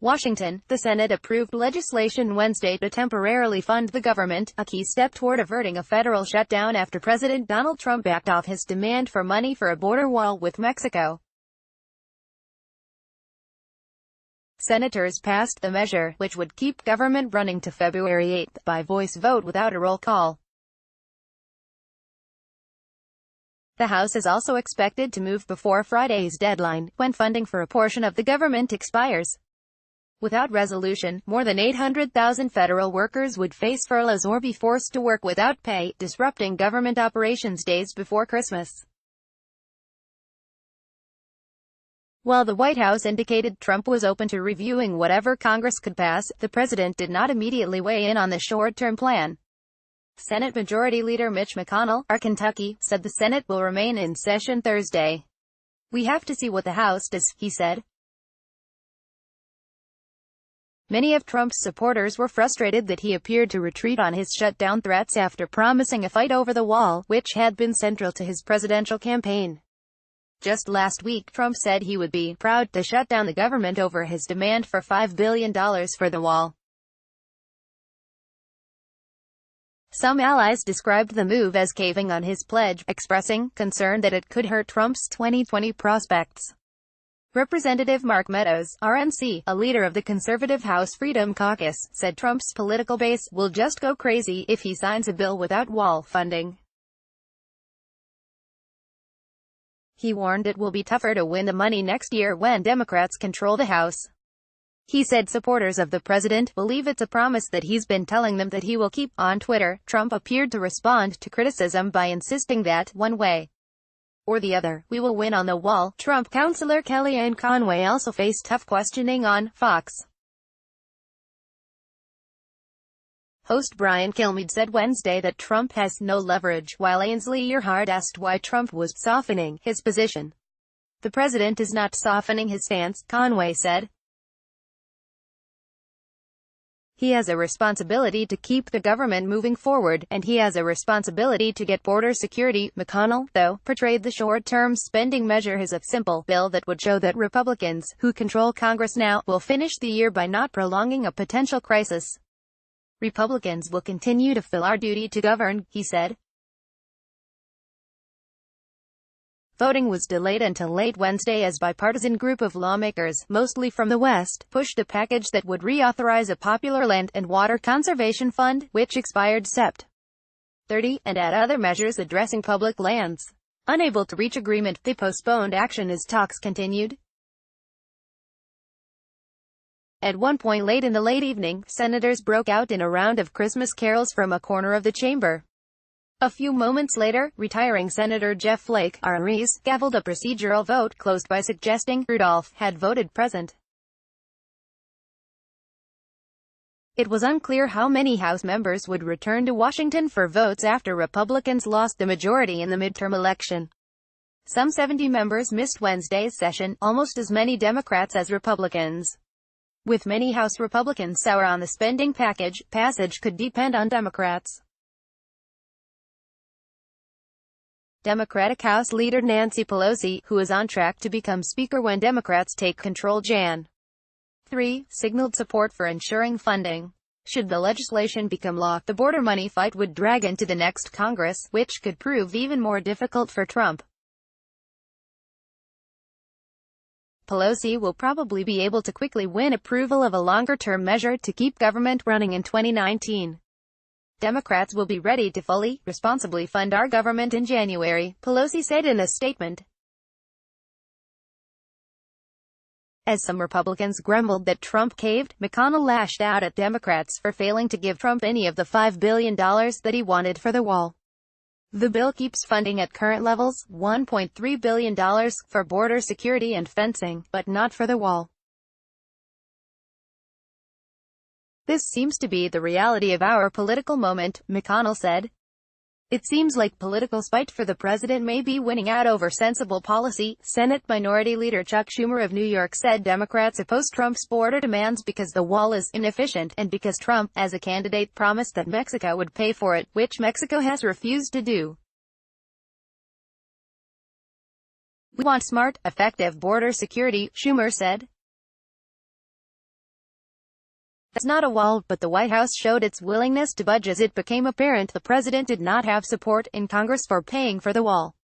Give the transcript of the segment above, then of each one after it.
Washington, the Senate approved legislation Wednesday to temporarily fund the government, a key step toward averting a federal shutdown after President Donald Trump backed off his demand for money for a border wall with Mexico. Senators passed the measure, which would keep government running to February 8, by voice vote without a roll call. The House is also expected to move before Friday's deadline, when funding for a portion of the government expires. Without resolution, more than 800,000 federal workers would face furloughs or be forced to work without pay, disrupting government operations days before Christmas. While the White House indicated Trump was open to reviewing whatever Congress could pass, the president did not immediately weigh in on the short-term plan. Senate Majority Leader Mitch McConnell, of Kentucky, said the Senate will remain in session Thursday. "We have to see what the House does," he said. Many of Trump's supporters were frustrated that he appeared to retreat on his shutdown threats after promising a fight over the wall, which had been central to his presidential campaign. Just last week, Trump said he would be proud to shut down the government over his demand for $5 billion for the wall. Some allies described the move as caving on his pledge, expressing concern that it could hurt Trump's 2020 prospects. Representative Mark Meadows, RNC, a leader of the conservative House Freedom Caucus, said Trump's political base will just go crazy if he signs a bill without wall funding. He warned it will be tougher to win the money next year when Democrats control the House. He said supporters of the president believe it's a promise that he's been telling them that he will keep. On Twitter, Trump appeared to respond to criticism by insisting that, one way or the other, we will win on the wall. Trump counselor Kellyanne Conway also faced tough questioning on Fox. Host Brian Kilmeade said Wednesday that Trump has no leverage, while Ainsley Earhardt asked why Trump was softening his position. "The president is not softening his stance," Conway said. "He has a responsibility to keep the government moving forward, and he has a responsibility to get border security." McConnell, though, portrayed the short-term spending measure as a simple bill that would show that Republicans, who control Congress now, will finish the year by not prolonging a potential crisis. "Republicans will continue to fill our duty to govern," he said. Voting was delayed until late Wednesday as a bipartisan group of lawmakers, mostly from the West, pushed a package that would reauthorize a popular land and water conservation fund, which expired Sept. 30, and add other measures addressing public lands. Unable to reach agreement, they postponed action as talks continued. At one point late in the late evening, senators broke out in a round of Christmas carols from a corner of the chamber. A few moments later, retiring Senator Jeff Flake, RNC, gavelled a procedural vote closed by suggesting Rudolph had voted present. It was unclear how many House members would return to Washington for votes after Republicans lost the majority in the midterm election. Some 70 members missed Wednesday's session, almost as many Democrats as Republicans. With many House Republicans sour on the spending package, passage could depend on Democrats. Democratic House Leader Nancy Pelosi, who is on track to become Speaker when Democrats take control Jan. 3, signaled support for ensuring funding. Should the legislation become law, the border money fight would drag into the next Congress, which could prove even more difficult for Trump. Pelosi will probably be able to quickly win approval of a longer-term measure to keep government running in 2019. "Democrats will be ready to fully, responsibly fund our government in January," Pelosi said in a statement. As some Republicans grumbled that Trump caved, McConnell lashed out at Democrats for failing to give Trump any of the $5 billion that he wanted for the wall. The bill keeps funding at current levels, $1.3 billion, for border security and fencing, but not for the wall. "This seems to be the reality of our political moment," McConnell said. "It seems like political spite for the president may be winning out over sensible policy." Senate Minority Leader Chuck Schumer of New York said Democrats oppose Trump's border demands because the wall is inefficient, and because Trump, as a candidate, promised that Mexico would pay for it, which Mexico has refused to do. "We want smart, effective border security," Schumer said. That's not a wall, but the White House showed its willingness to budge as it became apparent the president did not have support in Congress for paying for the wall.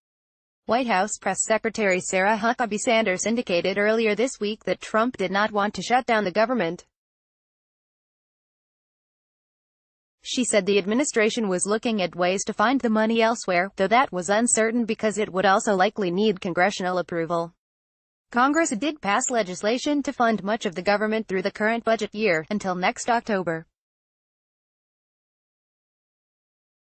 White House Press Secretary Sarah Huckabee Sanders indicated earlier this week that Trump did not want to shut down the government. She said the administration was looking at ways to find the money elsewhere, though that was uncertain because it would also likely need congressional approval. Congress did pass legislation to fund much of the government through the current budget year, until next October.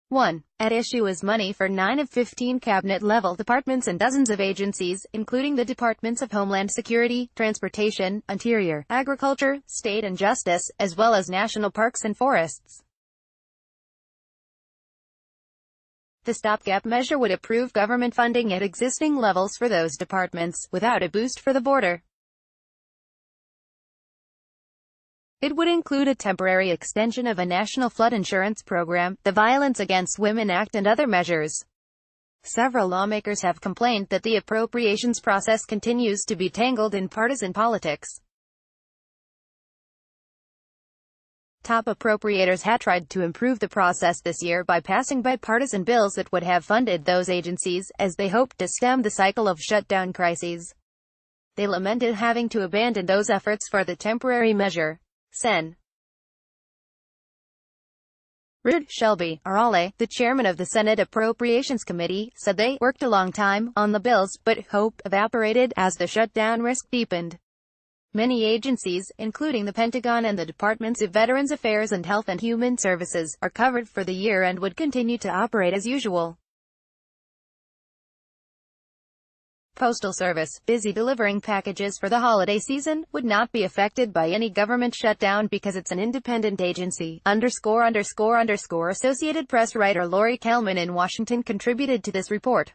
1. At issue is money for 9 of 15 cabinet-level departments and dozens of agencies, including the Departments of Homeland Security, Transportation, Interior, Agriculture, State and Justice, as well as National Parks and Forests. The stopgap measure would approve government funding at existing levels for those departments, without a boost for the border. It would include a temporary extension of a national flood insurance program, the Violence Against Women Act and other measures. Several lawmakers have complained that the appropriations process continues to be tangled in partisan politics. Top appropriators had tried to improve the process this year by passing bipartisan bills that would have funded those agencies, as they hoped to stem the cycle of shutdown crises. They lamented having to abandon those efforts for the temporary measure. Sen. Ruud Shelby, Arale, the chairman of the Senate Appropriations Committee, said they worked a long time on the bills, but hope evaporated as the shutdown risk deepened. Many agencies, including the Pentagon and the Departments of Veterans Affairs and Health and Human Services, are covered for the year and would continue to operate as usual. Postal Service, busy delivering packages for the holiday season, would not be affected by any government shutdown because it's an independent agency. Associated Press writer Lori Kelman in Washington contributed to this report.